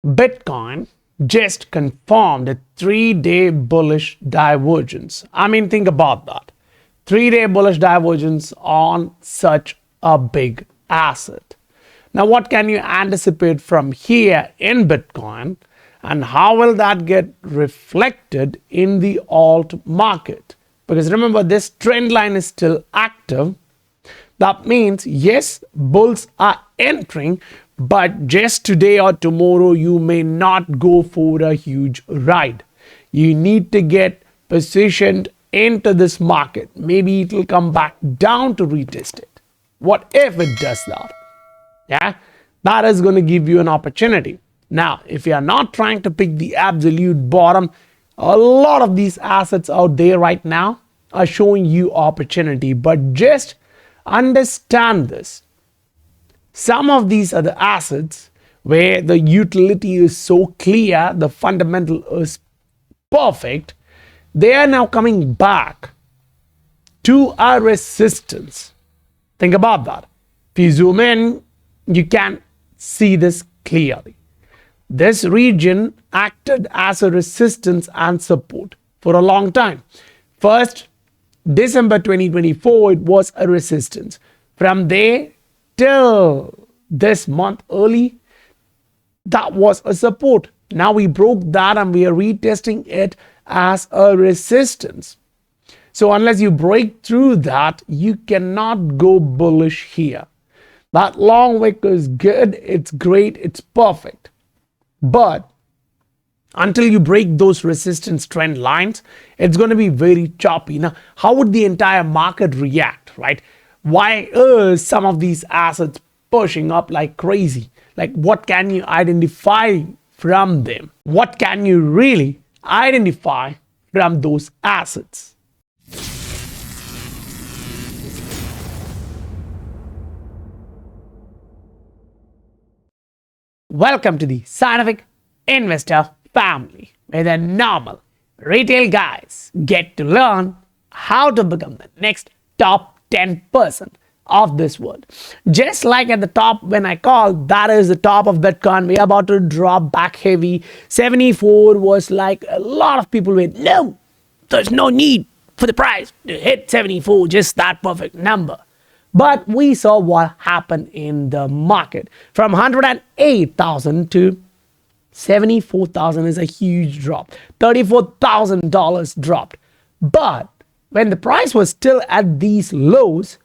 Bitcoin just confirmed a 3-day bullish divergence. I mean, think about that. 3-day bullish divergence on such a big asset. Now, what can you anticipate from here in Bitcoin, and how will that get reflected in the alt market? Because remember, this trend line is still active. That means, yes, bulls are entering, but just today or tomorrow, you may not go for a huge ride. You need to get positioned into this market. Maybe it will come back down to retest it. What if it does that? Yeah, that is going to give you an opportunity. Now, if you are not trying to pick the absolute bottom, a lot of these assets out there right now are showing you opportunity, but just understand this. Some of these are the assets where the utility is so clear, the fundamental is perfect. They are now coming back to a resistance. Think about that. If you zoom in, you can see this clearly. This region acted as a resistance and support for a long time. First, December 2024, it was a resistance. From there till this month early, that was a support. Now we broke that and we are retesting it as a resistance. So unless you break through that, you cannot go bullish here. That long wick is good, it's great, it's perfect. But until you break those resistance trend lines, it's going to be very choppy. Now, how would the entire market react, right? Why is some of these assets pushing up like crazy? Like, what can you identify from them? What can you really identify from those assets? Welcome to the Scientific Investor family, where the normal retail guys get to learn how to become the next top 10% of this world. Just like at the top when I called, that is the top of Bitcoin. We're about to drop back heavy. 74 was like a lot of people went, no, there's no need for the price to hit 74, just that perfect number. But we saw what happened in the market. From 108,000 to 74,000 is a huge drop. $34,000 dropped. But when the price was still at these lows,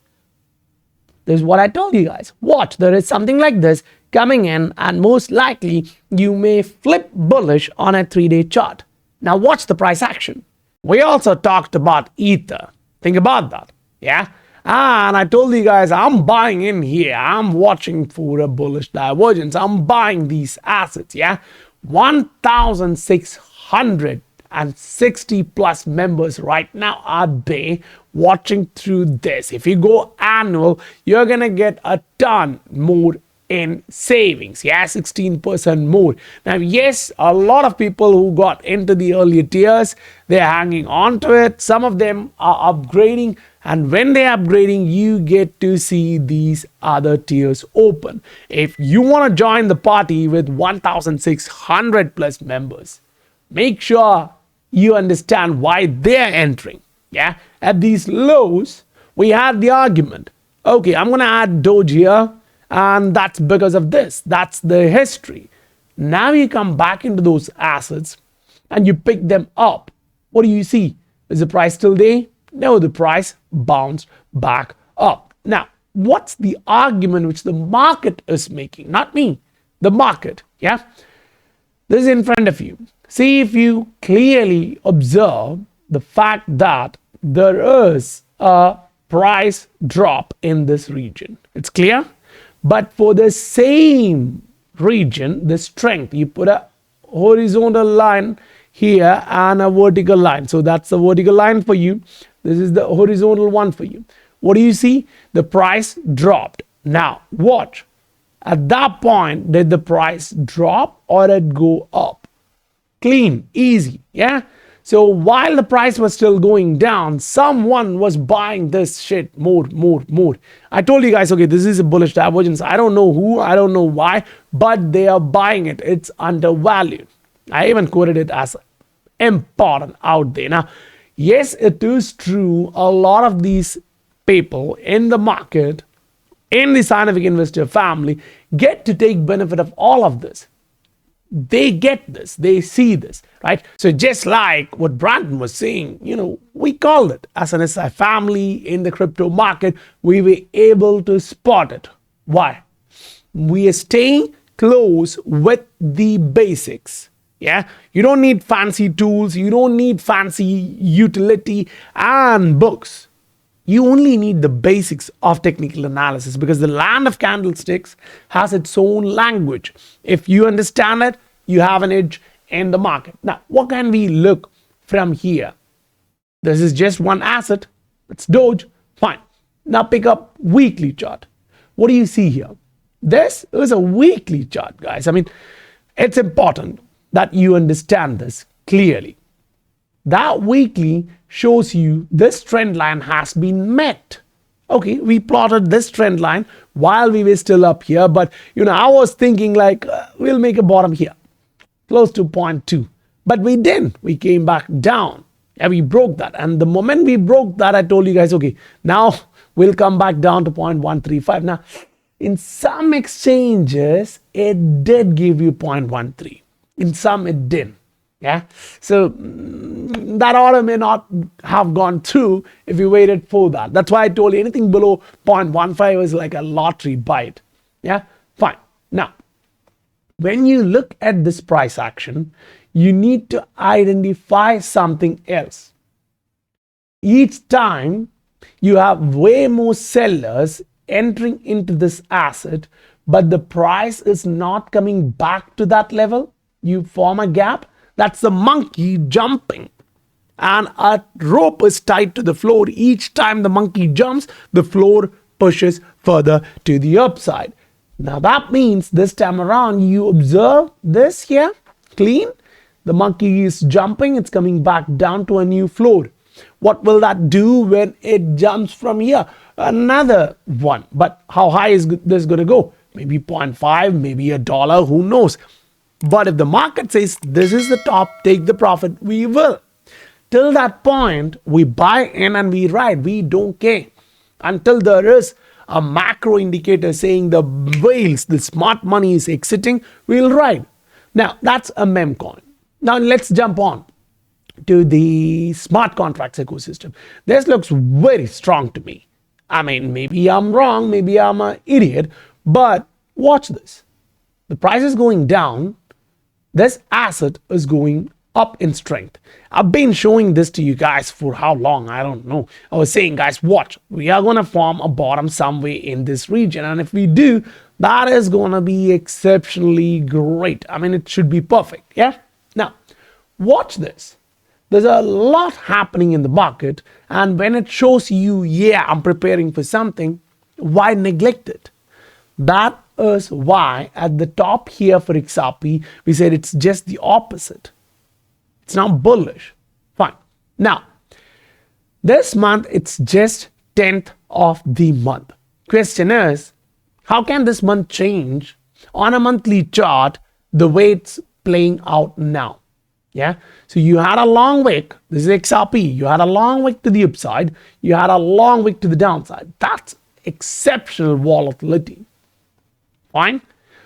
this is what I told you guys. Watch, there is something like this coming in, and most likely you may flip bullish on a 3-day chart. Now watch the price action. We also talked about Ether. Think about that. Yeah. And I told you guys, I'm buying in here. I'm watching for a bullish divergence. I'm buying these assets. Yeah. 1,660 plus members right now are there watching through this. If you go annual, you're going to get a ton more in savings. Yeah, 16% more. Now, yes, a lot of people who got into the earlier tiers, they're hanging on to it. Some of them are upgrading. And when they're upgrading, you get to see these other tiers open. If you want to join the party with 1,600 plus members, make sure you understand why they're entering. Yeah, at these lows, we had the argument. Okay, I'm going to add Doge here, and that's because of this. That's the history. Now you come back into those assets and you pick them up. What do you see? Is the price still there? No, the price bounced back up. Now, what's the argument which the market is making? Not me, the market. Yeah, this is in front of you. See if you clearly observe the fact that there is a price drop in this region. It's clear? But for the same region, the strength, you put a horizontal line here and a vertical line. So that's the vertical line for you. This is the horizontal one for you. What do you see? The price dropped. Now, watch. At that point, did the price drop or did it go up? Clean, easy, yeah? So while the price was still going down, someone was buying this shit more. I told you guys, okay, this is a bullish divergence. I don't know who, I don't know why, but they are buying it. It's undervalued. I even quoted it as important out there. Now, yes, it is true. A lot of these people in the market, in the scientific investor family, get to take benefit of all of this. They get this, they see this, right? So just like what Brandon was saying, we called it as an SI family in the crypto market, we were able to spot it. Why? We are staying close with the basics. Yeah, you don't need fancy tools, you don't need fancy utility and books. You only need the basics of technical analysis, because the land of candlesticks has its own language. If you understand it, you have an edge in the market. Now, what can we look from here? This is just one asset. It's Doge. Fine. Now pick up weekly chart. What do you see here? This is a weekly chart, guys. I mean, it's important that you understand this clearly. That weekly shows you this trend line has been met. Okay, we plotted this trend line while we were still up here, but I was thinking like we'll make a bottom here, close to 0.2, but we didn't. We came back down and we broke that. And the moment we broke that, I told you guys, okay, now we'll come back down to 0.135. Now, in some exchanges, it did give you 0.13. In some, it didn't. Yeah, so that order may not have gone through if you waited for that. That's why I told you anything below 0.15 is like a lottery bite. Yeah, fine. Now, when you look at this price action, you need to identify something else. Each time you have way more sellers entering into this asset, but the price is not coming back to that level, you form a gap. That's the monkey jumping, and a rope is tied to the floor. Each time the monkey jumps, the floor pushes further to the upside. Now that means this time around, you observe this here, clean. The monkey is jumping, it's coming back down to a new floor. What will that do when it jumps from here? Another one. But how high is this going to go? Maybe 0.5, maybe $1, who knows? But if the market says this is the top, take the profit, we will. Till that point, we buy in and we ride. We don't care. Until there is a macro indicator saying the whales, the smart money is exiting, we'll ride. Now, that's a meme coin. Now, let's jump on to the smart contracts ecosystem. This looks very strong to me. I mean, maybe I'm wrong, maybe I'm an idiot, but watch this. The price is going down. This asset is going up in strength. I've been showing this to you guys for how long? I don't know. I was saying, guys, watch. We are going to form a bottom somewhere in this region. And if we do, that is going to be exceptionally great. I mean, it should be perfect. Yeah. Now, watch this. There's a lot happening in the market. And when it shows you, yeah, I'm preparing for something, why neglect it? That is why at the top here for XRP, we said it's just the opposite. It's now bullish. Fine. Now, this month, it's just 10th of the month. Question is, how can this month change on a monthly chart the way it's playing out now? Yeah. So you had a long wick. This is XRP. You had a long wick to the upside. You had a long wick to the downside. That's exceptional volatility. Fine.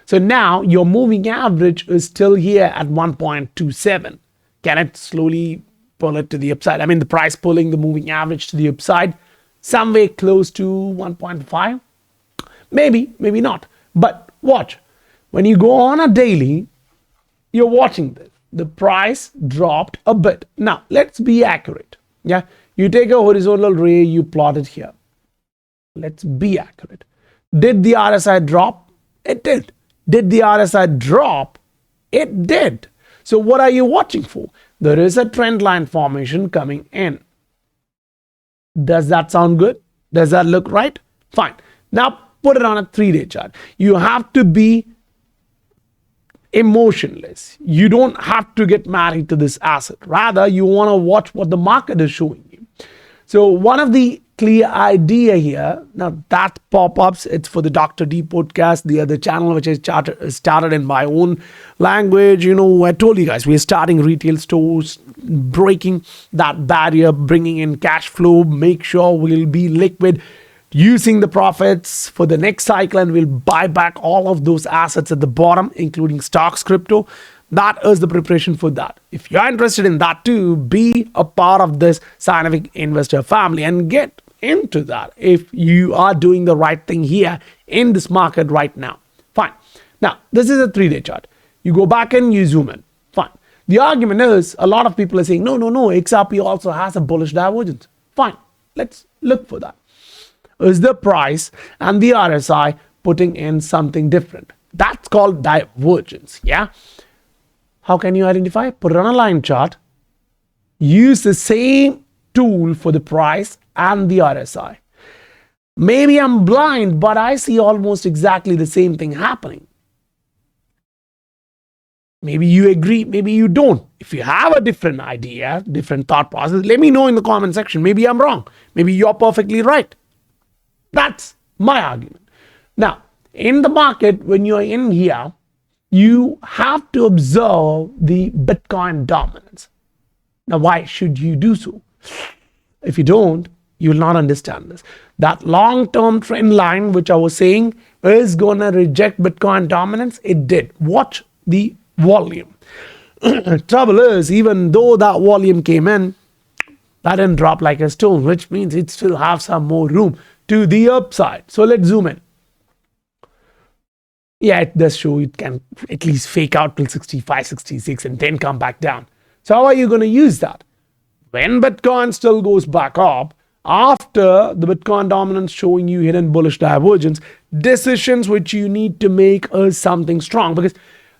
So now your moving average is still here at 1.27. Can it slowly pull it to the upside? I mean, the price pulling the moving average to the upside somewhere close to 1.5. Maybe, maybe not. But watch. When you go on a daily, you're watching this. The price dropped a bit. Now, let's be accurate. Yeah. You take a horizontal ray, you plot it here. Let's be accurate. Did the RSI drop? It did. Did the RSI drop? It did. So what are you watching for? There is a trend line formation coming in. Does that sound good? Does that look right? Fine. Now put it on a 3-day chart. You have to be emotionless. You don't have to get married to this asset. Rather, you want to watch what the market is showing you. So one of the clear idea here. Now that pop-ups, it's for the Dr. D podcast, the other channel which I started in my own language. I told you guys, we're starting retail stores, breaking that barrier, bringing in cash flow, make sure we'll be liquid, using the profits for the next cycle, and we'll buy back all of those assets at the bottom, including stocks, crypto. That is the preparation for that. If you're interested in that too, be a part of this scientific investor family and get into that if you are doing the right thing here in this market right now. Fine. Now, this is a 3-day chart. You go back and you zoom in. Fine. The argument is, a lot of people are saying, no, XRP also has a bullish divergence. Fine. Let's look for that. Is the price and the RSI putting in something different? That's called divergence. Yeah. How can you identify? Put it on a line chart. Use the same tool for the price and the RSI. Maybe I'm blind, but I see almost exactly the same thing happening. Maybe you agree, maybe you don't. If you have a different idea, different thought process, let me know in the comment section. Maybe I'm wrong. Maybe you're perfectly right. That's my argument. Now, in the market, when you're in here, you have to observe the Bitcoin dominance. Now, why should you do so? If you don't, you will not understand this. That long-term trend line, which I was saying, is going to reject Bitcoin dominance. It did. Watch the volume. Trouble is, even though that volume came in, that didn't drop like a stone, which means it still has some more room to the upside. So let's zoom in. Yeah, it does show it can at least fake out till 65, 66 and then come back down. So how are you going to use that? When Bitcoin still goes back up, after the Bitcoin dominance showing you hidden bullish divergence, decisions which you need to make is something strong, because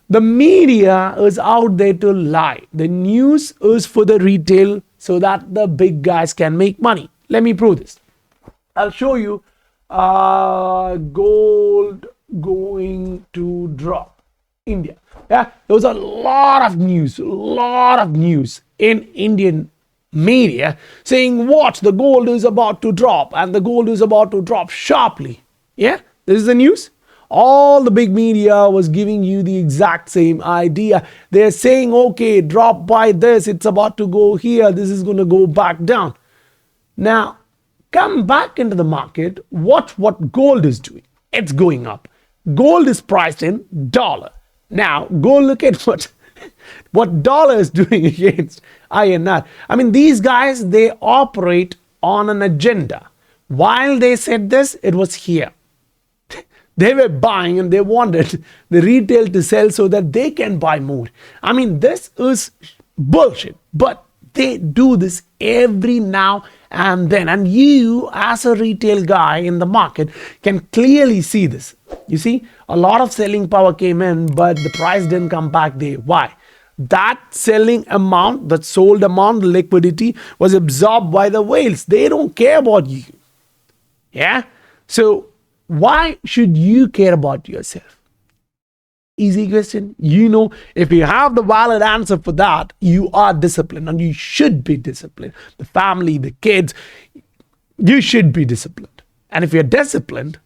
the media is out there to lie. The news is for the retail so that the big guys can make money. Let me prove this. I'll show you gold going to drop. India. Yeah, there was a lot of news in Indian media saying what the gold is about to drop, and the gold is about to drop sharply. Yeah, this is the news. All the big media was giving you the exact same idea. They're saying, okay, drop by this, it's about to go here, this is going to go back down. Now, come back into the market, watch what gold is doing. It's going up. Gold is priced in dollar. Now, go look at what dollar is doing against INR. I mean, these guys, they operate on an agenda. While they said this, it was here. They were buying and they wanted the retail to sell so that they can buy more. I mean, this is bullshit, but they do this every now and then. And you, as a retail guy in the market, can clearly see this. You see, a lot of selling power came in, but the price didn't come back there. Why? That selling amount, that sold amount, the liquidity was absorbed by the whales. They don't care about you. Yeah? So, why should you care about yourself? Easy question. If you have the valid answer for that, you are disciplined, and you should be disciplined. The family, the kids, you should be disciplined. And if you're disciplined,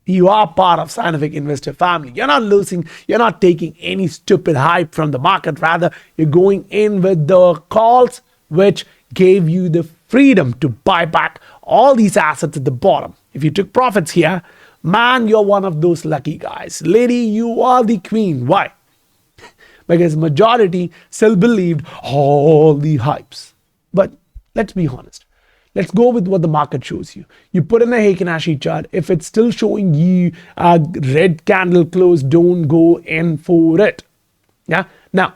you are part of scientific investor family. You're not losing, you're not taking any stupid hype from the market. Rather, you're going in with the calls which gave you the freedom to buy back all these assets at the bottom. If you took profits here, man, you're one of those lucky guys. Lady, you are the queen. Why? Because majority still believed all the hypes. But let's be honest. Let's go with what the market shows you. You put in a Heikin-Ashi chart. If it's still showing you a red candle close, don't go in for it. Yeah. Now,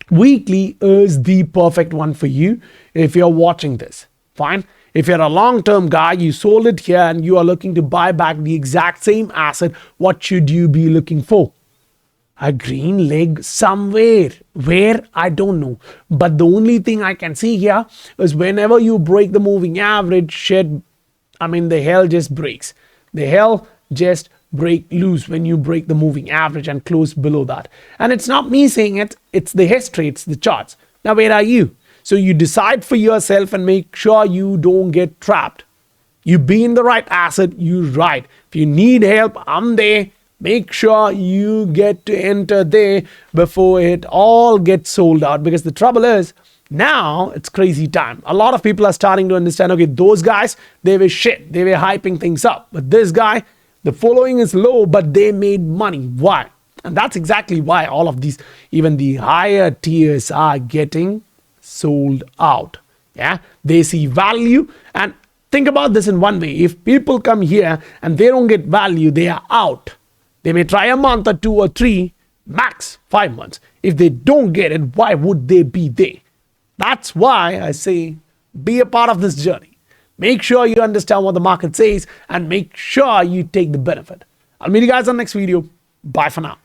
weekly is the perfect one for you if you're watching this. Fine. If you're a long-term guy, you sold it here and you are looking to buy back the exact same asset, what should you be looking for? A green leg somewhere. Where? I don't know. But the only thing I can see here is whenever you break the moving average, the hell just breaks. The hell just break loose when you break the moving average and close below that. And it's not me saying it. It's the history. It's the charts. Now, where are you? So you decide for yourself and make sure you don't get trapped. You be in the right asset, you right. If you need help, I'm there. Make sure you get to enter there before it all gets sold out, because the trouble is now it's crazy time. A lot of people are starting to understand, okay, those guys, they were shit. They were hyping things up. But this guy, the following is low, but they made money. Why? And that's exactly why all of these, even the higher tiers, are getting sold out. Yeah, they see value. And think about this in one way. If people come here and they don't get value, they are out. They may try a month or 2 or 3, max 5 months. If they don't get it, why would they be there? That's why I say be a part of this journey. Make sure you understand what the market says and make sure you take the benefit. I'll meet you guys on the next video. Bye for now.